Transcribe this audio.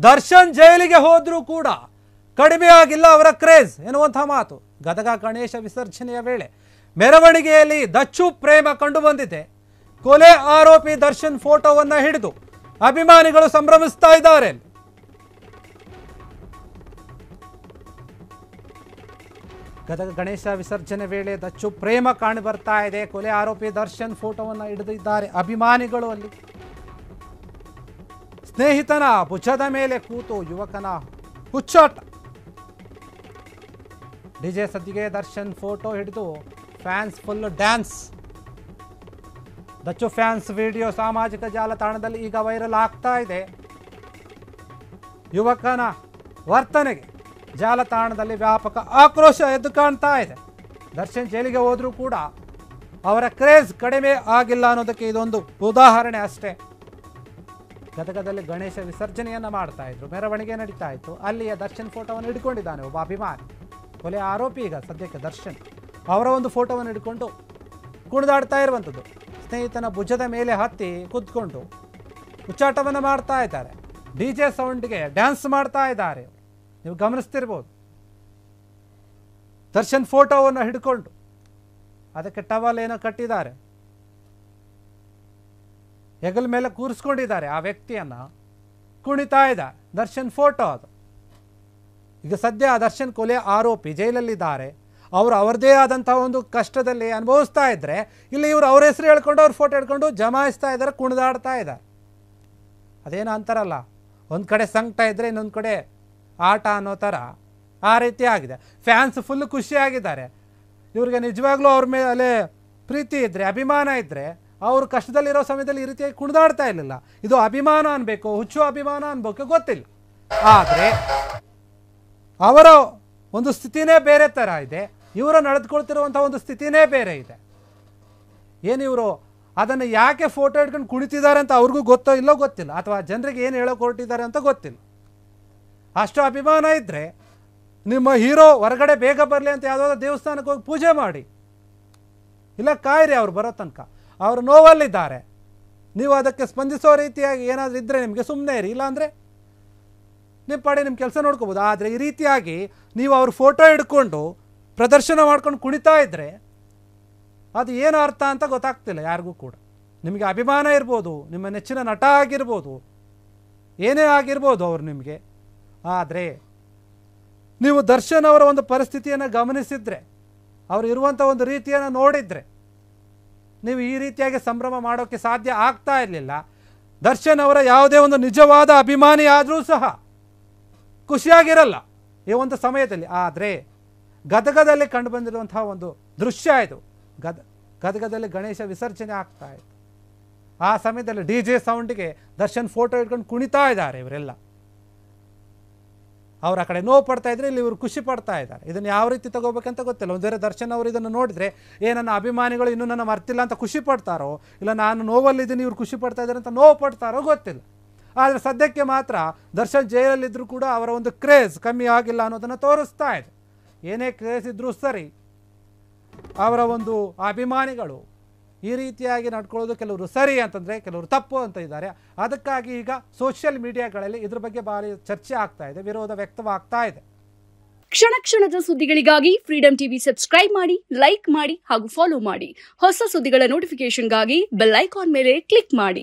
ದರ್ಶನ್ ಜೈಲಿಗೆ ಹೋದ್ರೂ ಕೂಡ ಕಡಿಮೆ ಆಗಿಲ್ಲ ಅವರ ಕ್ರೇಜ್ ಎನ್ನುವಂತಹ ಮಾತು. ಗದಗ ಗಣೇಶ ವಿಸರ್ಜನೆಯ ವೇಳೆ ಮೆರವಣಿಗೆಯಲ್ಲಿ ದಚ್ಚು ಪ್ರೇಮ ಕಂಡು ಬಂದಿದೆ. ಕೊಲೆ ಆರೋಪಿ ದರ್ಶನ್ ಫೋಟೋವನ್ನ ಹಿಡಿದು ಅಭಿಮಾನಿಗಳು ಸಂಭ್ರಮಿಸ್ತಾ ಇದ್ದಾರೆ. ಗದಗ ಗಣೇಶ ವಿಸರ್ಜನೆ ವೇಳೆ ದಚ್ಚು ಪ್ರೇಮ ಕಾಣಿ ಬರ್ತಾ ಇದೆ. ಕೊಲೆ ಆರೋಪಿ ದರ್ಶನ್ ಫೋಟೋವನ್ನ ಹಿಡಿದಿದ್ದಾರೆ ಅಭಿಮಾನಿಗಳು. ಅಲ್ಲಿ ಸ್ನೇಹಿತನ ಭುಜದ ಮೇಲೆ ಕೂತು ಯುವಕನ ಹುಚ್ಚಾಟ. ಡಿಜೆ ಸದ್ದಿಗೆ ದರ್ಶನ್ ಫೋಟೋ ಹಿಡಿದು fans full dance. Dachu fans video ಸಾಮಾಜಿಕ ಜಾಲತಾಣದಲ್ಲಿ ಈಗ ವೈರಲ್ ಆಗ್ತಾ ಇದೆ. ಯುವಕನ ವರ್ತನೆಗೆ ಜಾಲತಾಣದಲ್ಲಿ ವ್ಯಾಪಕ ಆಕ್ರೋಶ ಎದ್ದು ಕಾಣ್ತಾ ಇದೆ. ದರ್ಶನ್ ಜೈಲಿಗೆ ಹೋದ್ರೂ ಕೂಡ ಅವರ ಕ್ರೇಜ್ ಕಡಿಮೆ ಆಗಿಲ್ಲ ಅನ್ನೋದಕ್ಕೆ ಇದೊಂದು ಉದಾಹರಣೆ ಅಷ್ಟೇ. ಗದಗದಲ್ಲಿ ಗಣೇಶ ವಿಸರ್ಜನೆಯನ್ನ ಮಾಡ್ತಾ ಇದ್ರು, ಮೆರವಣಿಗೆ ನಡೀತಾ ಇತ್ತು. ಅಲ್ಲಿಯ ದರ್ಶನ್ ಫೋಟೋವನ್ನು ಹಿಡ್ಕೊಂಡಿದ್ದಾನೆ ಒಬ್ಬ ಅಭಿಮಾನಿ. ಕೊಲೆ ಆರೋಪಿ ಈಗ ಸದ್ಯಕ್ಕೆ ದರ್ಶನ್ ಅವರ ಒಂದು ಫೋಟೋವನ್ನು ಹಿಡ್ಕೊಂಡು ಕುಣಿದಾಡ್ತಾ ಇರುವಂಥದ್ದು. ಸ್ನೇಹಿತನ ಭುಜದ ಮೇಲೆ ಹತ್ತಿ ಕುತ್ಕೊಂಡು ಹುಚ್ಚಾಟವನ್ನು ಮಾಡ್ತಾ ಇದ್ದಾರೆ. ಡಿಜೆ ಸೌಂಡ್ಗೆ ಡ್ಯಾನ್ಸ್ ಮಾಡ್ತಾ ಇದ್ದಾರೆ. ನೀವು ಗಮನಿಸ್ತಿರ್ಬೋದು. ದರ್ಶನ್ ಫೋಟೋವನ್ನು ಹಿಡ್ಕೊಂಡು ಅದಕ್ಕೆ ಟವಲ್ ಏನೋ ಕಟ್ಟಿದ್ದಾರೆ, ಹೆಗಲ ಮೇಲೆ ಕೂರಿಸ್ಕೊಂಡಿದ್ದಾರೆ ಆ ವ್ಯಕ್ತಿಯನ್ನ. ಕುಣಿತಾ ಇದ್ದಾರೆ. ದರ್ಶನ್ ಫೋಟೋ ಅದು. ಈಗ ಸದ್ಯ ದರ್ಶನ್ ಕೊಲೆ ಆರೋಪಿ ಜೈಲಲ್ಲಿದ್ದಾರೆ. ಅವರು ಅವರದೇ ಆದಂತಹ ಒಂದು ಕಷ್ಟದಲ್ಲಿ ಅನುಭವಿಸ್ತಾ ಇದ್ರೆ ಇಲ್ಲಿ ಇವರು ಅವ್ರ ಹೆಸರು ಹೇಳ್ಕೊಂಡು ಅವ್ರ ಫೋಟೋ ಹಿಡ್ಕೊಂಡು ಜಮಾಯಿಸ್ತಾ ಇದ್ದಾರೆ, ಕುಣಿದಾಡ್ತಾ ಇದ್ದಾರೆ. ಅದೇನೋ ಅಂತಾರಲ್ಲ, ಒಂದು ಕಡೆ ಸಂಕಟ ಇದ್ರೆ ಇನ್ನೊಂದು ಕಡೆ ಆಟ ಅನ್ನೋ ಥರ ಆ ರೀತಿ ಆಗಿದೆ. ಫ್ಯಾನ್ಸ್ ಫುಲ್ ಖುಷಿಯಾಗಿದ್ದಾರೆ. ಇವ್ರಿಗೆ ನಿಜವಾಗ್ಲೂ ಅವ್ರ ಮೇಲೆ ಪ್ರೀತಿ ಇದ್ದರೆ, ಅಭಿಮಾನ ಇದ್ದರೆ ಅವರು ಕಷ್ಟದಲ್ಲಿರೋ ಸಮಯದಲ್ಲಿ ಈ ರೀತಿಯಾಗಿ ಕುಣಿದಾಡ್ತಾ ಇರಲಿಲ್ಲ. ಇದು ಅಭಿಮಾನ ಅನ್ಬೇಕು, ಹುಚ್ಚು ಅಭಿಮಾನ ಅನ್ಬೇಕು ಗೊತ್ತಿಲ್ಲ. ಆದರೆ ಅವರ ಒಂದು ಸ್ಥಿತಿನೇ ಬೇರೆ ಥರ ಇದೆ. ಇವರು ನಡೆದುಕೊಳ್ತಿರುವಂಥ ಒಂದು ಸ್ಥಿತಿನೇ ಬೇರೆ ಇದೆ. ಏನು ಇವರು ಅದನ್ನು ಯಾಕೆ ಫೋಟೋ ಹಿಡ್ಕೊಂಡು ಕುಣಿತಿದ್ದಾರೆ ಅಂತ ಅವ್ರಿಗೂ ಗೊತ್ತೋ ಇಲ್ಲೋ ಗೊತ್ತಿಲ್ಲ, ಅಥವಾ ಜನರಿಗೆ ಏನು ಹೇಳೋಕೆ ಹೊರಟಿದ್ದಾರೆ ಅಂತ ಗೊತ್ತಿಲ್ಲ. ಅಷ್ಟು ಅಭಿಮಾನ ಇದ್ದರೆ ನಿಮ್ಮ ಹೀರೋ ಹೊರಗಡೆ ಬೇಗ ಬರಲಿ ಅಂತ ಯಾವುದಾದ್ರು ದೇವಸ್ಥಾನಕ್ಕೆ ಹೋಗಿ ಪೂಜೆ ಮಾಡಿ, ಇಲ್ಲ ಕಾಯಿರಿ ಅವ್ರು ಬರೋ ತನಕ. ಅವರು ನೋವಲ್ಲಿದ್ದಾರೆ, ನೀವು ಅದಕ್ಕೆ ಸ್ಪಂದಿಸೋ ರೀತಿಯಾಗಿ ಏನಾದರೂ ಇದ್ದರೆ ನಿಮಗೆ ಸುಮ್ಮನೆ ಇರಿ, ಇಲ್ಲಾಂದರೆ ನಿಮ್ಮ ಪಾಡಿ ನಿಮ್ಮ ಕೆಲಸ ನೋಡ್ಕೋಬೋದು. ಆದರೆ ಈ ರೀತಿಯಾಗಿ ನೀವು ಅವ್ರ ಫೋಟೋ ಹಿಡ್ಕೊಂಡು ಪ್ರದರ್ಶನ ಮಾಡ್ಕೊಂಡು ಕುಣಿತಾ ಇದ್ದರೆ ಅದು ಏನು ಅರ್ಥ ಅಂತ ಗೊತ್ತಾಗ್ತಿಲ್ಲ ಯಾರಿಗೂ ಕೂಡ. ನಿಮಗೆ ಅಭಿಮಾನ ಇರ್ಬೋದು, ನಿಮ್ಮ ನೆಚ್ಚಿನ ನಟ ಆಗಿರ್ಬೋದು, ಏನೇ ಆಗಿರ್ಬೋದು ಅವರು ನಿಮಗೆ. ಆದರೆ ನೀವು ದರ್ಶನ್ ಅವರ ಒಂದು ಪರಿಸ್ಥಿತಿಯನ್ನು ಗಮನಿಸಿದರೆ, ಅವರು ಇರುವಂಥ ಒಂದು ರೀತಿಯನ್ನು ನೋಡಿದರೆ ನೀವು ಈ ರೀತಿಯಾಗಿ ಸಂಭ್ರಮ ಮಾಡೋಕ್ಕೆ ಸಾಧ್ಯ ಆಗ್ತಾ ಇರಲಿಲ್ಲ. ದರ್ಶನ್ ಅವರ ಯಾವುದೇ ಒಂದು ನಿಜವಾದ ಅಭಿಮಾನಿ ಆದರೂ ಸಹ ಖುಷಿಯಾಗಿರಲ್ಲ ಈ ಒಂದು ಸಮಯದಲ್ಲಿ. ಆದರೆ ಗದಗದಲ್ಲಿ ಕಂಡು ಬಂದಿರುವಂತಹ ಒಂದು ದೃಶ್ಯ ಇದು. ಗದಗದಲ್ಲಿ ಗಣೇಶ ವಿಸರ್ಜನೆ ಆಗ್ತಾ ಇತ್ತು. ಆ ಸಮಯದಲ್ಲಿ ಡಿ ಜೆ ಸೌಂಡ್ಗೆ ದರ್ಶನ್ ಫೋಟೋ ಇಟ್ಕೊಂಡು ಕುಣಿತಾ ಇದ್ದಾರೆ ಇವರೆಲ್ಲ. ಅವ್ರು ಆ ಕಡೆ ನೋವು ಪಡ್ತಾ ಇದ್ರೆ, ಇಲ್ಲಿ ಇವರು ಖುಷಿ ಪಡ್ತಾ ಇದ್ದಾರೆ. ಇದನ್ನು ಯಾವ ರೀತಿ ತಗೋಬೇಕಂತ ಗೊತ್ತಿಲ್ಲ. ಒಂದು ಬೇರೆ ದರ್ಶನ್ ಅವರು ಇದನ್ನು ನೋಡಿದರೆ ನನ್ನ ಅಭಿಮಾನಿಗಳು ಇನ್ನೂ ನನ್ನ ಮರ್ತಿಲ್ಲ ಅಂತ ಖುಷಿ ಪಡ್ತಾರೋ, ಇಲ್ಲ ನಾನು ನೋವಲ್ಲಿದ್ದೀನಿ ಇವ್ರು ಖುಷಿ ಪಡ್ತಾ ಇದ್ದಾರೆ ಅಂತ ನೋವು ಪಡ್ತಾರೋ ಗೊತ್ತಿಲ್ಲ. ಆದರೆ ಸದ್ಯಕ್ಕೆ ಮಾತ್ರ ದರ್ಶನ್ ಜೈಲಲ್ಲಿದ್ದರೂ ಕೂಡ ಅವರ ಒಂದು ಕ್ರೇಜ್ ಕಮ್ಮಿ ಆಗಿಲ್ಲ ಅನ್ನೋದನ್ನು ತೋರಿಸ್ತಾ ಇದೆ. ಏನೇ ಕ್ರೇಜ್ ಇದ್ರೂ ಸರಿ, ಅವರ ಒಂದು ಅಭಿಮಾನಿಗಳು ಈ ರೀತಿಯಾಗಿ ನಡ್ಕೊಳ್ಳೋದು ಕೆಲವರು ಸರಿ ಅಂತಂದರೆ ಕೆಲವರು ತಪ್ಪು ಅಂತ ಇದ್ದಾರೆ. ಅದಕ್ಕಾಗಿ ಈಗ ಸೋಷಿಯಲ್ ಮೀಡಿಯಾಗಳಲ್ಲಿ ಇದ್ರ ಬಗ್ಗೆ ಭಾರಿ ಚರ್ಚೆ ಆಗ್ತಾ ಇದೆ, ವಿರೋಧ ವ್ಯಕ್ತವಾಗ್ತಾ ಇದೆ. ಕ್ಷಣ ಕ್ಷಣದ ಸುದ್ದಿಗಳಿಗಾಗಿ ಫ್ರೀಡಂ ಟಿವಿ ಸಬ್ಸ್ಕ್ರೈಬ್ ಮಾಡಿ, ಲೈಕ್ ಮಾಡಿ ಹಾಗೂ ಫಾಲೋ ಮಾಡಿ. ಹೊಸ ಸುದ್ದಿಗಳ ನೋಟಿಫಿಕೇಶನ್ಗಾಗಿ ಬೆಲ್ ಐಕಾನ್ ಮೇಲೆ ಕ್ಲಿಕ್ ಮಾಡಿ.